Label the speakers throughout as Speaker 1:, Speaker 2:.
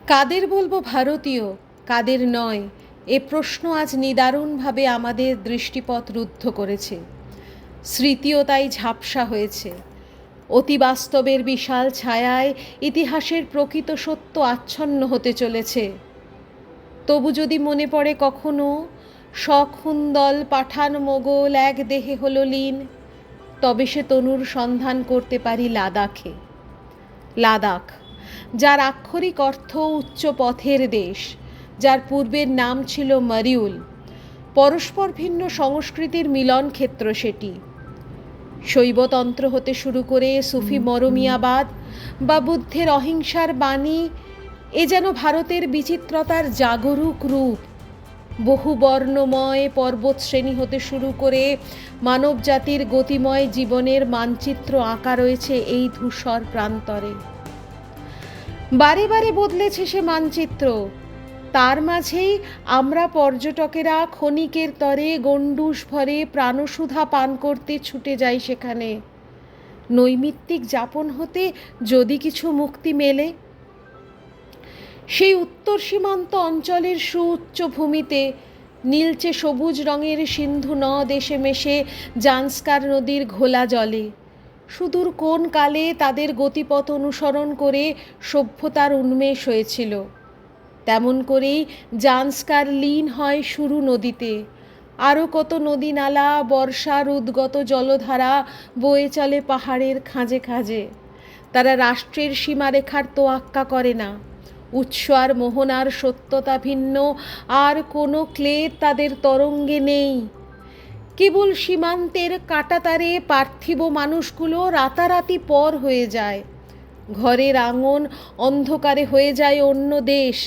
Speaker 1: কাদের বলবো ভারতীয়, কাদের নয়, এ প্রশ্ন আজ নিদারুণভাবে আমাদের দৃষ্টিপথ রুদ্ধ করেছে। স্মৃতিও তাই ঝাপসা হয়েছে। অতি বাস্তবের বিশাল ছায়ায় ইতিহাসের প্রকৃত সত্য আচ্ছন্ন হতে চলেছে। তবু যদি মনে পড়ে কখনো শখুন্দল পাঠান মোগল এক দেহে হলো লীন, তবে সে তনুর সন্ধান করতে পারি লাদাখে। লাদাখ, যার আক্ষরিক অর্থ উচ্চ পথের দেশ, যার পূর্বের নাম ছিল মরিউল। পরস্পর ভিন্ন সংস্কৃতির মিলন ক্ষেত্র সেটি। শৈবতন্ত্র হতে শুরু করে সুফি মরমিয়াবাদ বা বুদ্ধের অহিংসার বাণী, এ যেন ভারতের বিচিত্রতার জাগরুক রূপ। বহু বর্ণময় পর্বতশ্রেণী হতে শুরু করে মানবজাতির গতিময় জীবনের মানচিত্র আঁকা রয়েছে এই ধূসর প্রান্তরে। বারে বারে বদলেছে সে মানচিত্র। তার মাঝেই আমরা পর্যটকেরা ক্ষণিকের তরে গণ্ডূষ ভরে প্রাণসুধা পান করতে ছুটে যাই সেখানে। নৈমিত্তিক যাপন হতে যদি কিছু মুক্তি মেলে। সেই উত্তর সীমান্ত অঞ্চলের সুউচ্চ ভূমিতে নীলচে সবুজ রঙের সিন্ধু নদ এসে মেশে জান্সকার নদীর ঘোলা জলে। সুদূর কোন কালে তাদের গতিপথ অনুসরণ করে সভ্যতার উন্মেষ হয়েছিল, তেমন করেই জান্সকার লীন হয় সুরু নদীতে। আরও কত নদী নালা, বর্ষার উদ্গত জলধারা বয়ে চলে পাহাড়ের খাঁজে খাঁজে। তারা রাষ্ট্রের সীমারেখার তোয়াক্কা করে না। উৎস আর মোহনার সত্যতা ভিন্ন আর কোনো ক্লেদ তাদের তরঙ্গে নেই। কেবল সীমান্তের কাঁটাতারে পার্থিব মানুষগুলো রাতারাতি পর হয়ে যায়। ঘরের আঙন অন্ধকারে হয়ে যায় অন্য দেশ।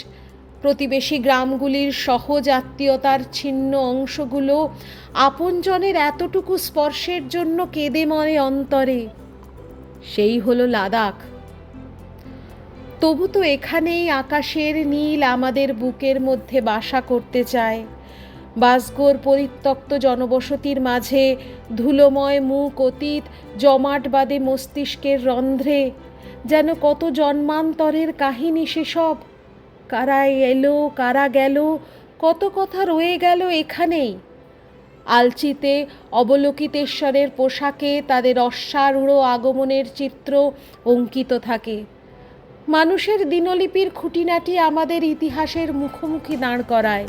Speaker 1: প্রতিবেশী গ্রামগুলির সহজ আত্মীয়তার ছিন্ন অংশগুলো আপনজনের এতটুকু স্পর্শের জন্য কেঁদে মরে অন্তরে। সেই হলো লাদাখ। তবু তো এখানেই আকাশের নীল আমাদের বুকের মধ্যে বাসা করতে চায়। বাসগোর পরিত্যক্ত জনবসতির মাঝে ধুলোময় মুখ অতীত জমাট বাঁধে মস্তিষ্কের রন্ধ্রে। যেন কত জন্মান্তরের কাহিনী সেসব। কারা এলো, কারা গেল, কত কথা রয়ে গেল এখানেই। আলচিতে অবলোকিতেশ্বরের পোশাকে তাদের অশ্বারূঢ় আগমনের চিত্র অঙ্কিত থাকে। মানুষের দিনলিপির খুঁটিনাটি আমাদের ইতিহাসের মুখোমুখি দাঁড় করায়।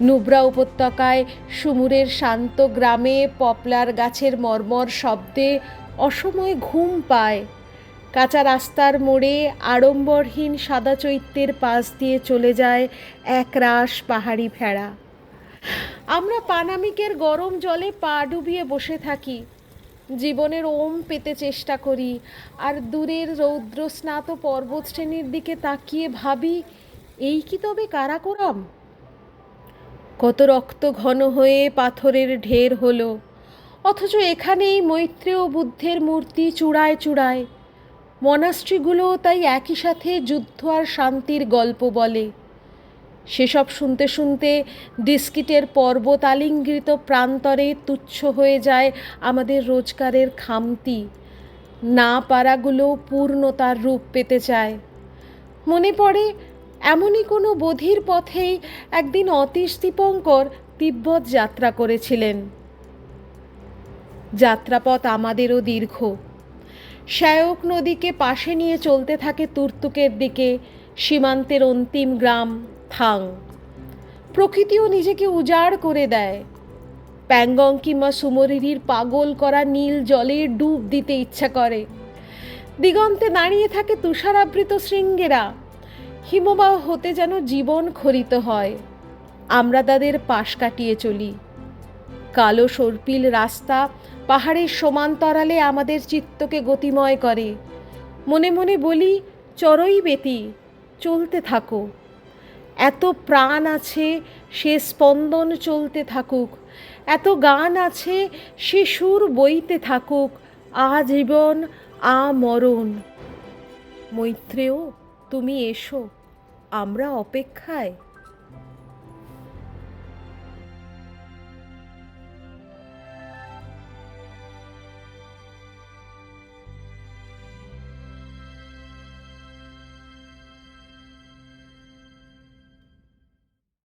Speaker 1: নুব্রা উপত্যকায় সুমুরের শান্ত গ্রামে পপলার গাছের মর্মর শব্দে অসময়ে ঘুম পায়। কাঁচা রাস্তার মোড়ে আড়ম্বরহীন সাদা চৈত্যের পাশ দিয়ে চলে যায় একরাশ পাহাড়ি ভেড়া। আমরা পানামিকের গরম জলে পা ডুবিয়ে বসে থাকি, জীবনের ওম পেতে চেষ্টা করি, আর দূরের রৌদ্রস্নাত পর্বতশ্রেণীর দিকে তাকিয়ে ভাবি, এই কি তবে কারাকোরাম? কত রক্ত ঘন হয়ে পাথরের ঢের হলো, অথচ এখানেই মৈত্রেয় বুদ্ধের মূর্তি চূড়ায় চূড়ায়। মনাস্ট্রিগুলো তাই একই সাথে যুদ্ধ আর শান্তির গল্প বলে। সেসব শুনতে শুনতে ডিস্কিটের পর্বত আলিঙ্গিত প্রান্তরে তুচ্ছ হয়ে যায় আমাদের রোজগারের খামতি। না পারাগুলো পূর্ণতার রূপ পেতে চায়। মনে পড়ে এমনই কোনো বধির পথেই একদিন অতীশ দীপঙ্কর তিব্বত যাত্রা করেছিলেন। যাত্রাপথ আমাদেরও দীর্ঘ। শ্যায়ক নদীকে পাশে নিয়ে চলতে থাকে তুর্তুকের দিকে সীমান্তের অন্তিম গ্রাম থাং। প্রকৃতিও নিজেকে উজাড় করে দেয়। প্যাংগং কিংবা সুমরিরির পাগল করা নীল জলে ডুব দিতে ইচ্ছা করে। দিগন্তে দাঁড়িয়ে থাকে তুষারাবৃত শৃঙ্গেরা। হিমবাহ হতে যেন জীবন খরিত হয়। আমরা তাদের পাশ কাটিয়ে চলি। কালো সর্পিল রাস্তা পাহাড়ের সমান্তরালে আমাদের চিত্তকে গতিময় করে। মনে মনে বলি, চড়ই বেতি, চলতে থাকো। এত প্রাণ আছে, সে স্পন্দন চলতে থাকুক। এত গান আছে, সে সুর বইতে থাকুক। আজীবন আমরণ। মৈত্রেয়, তুমি এসো, আমরা অপেক্ষায়।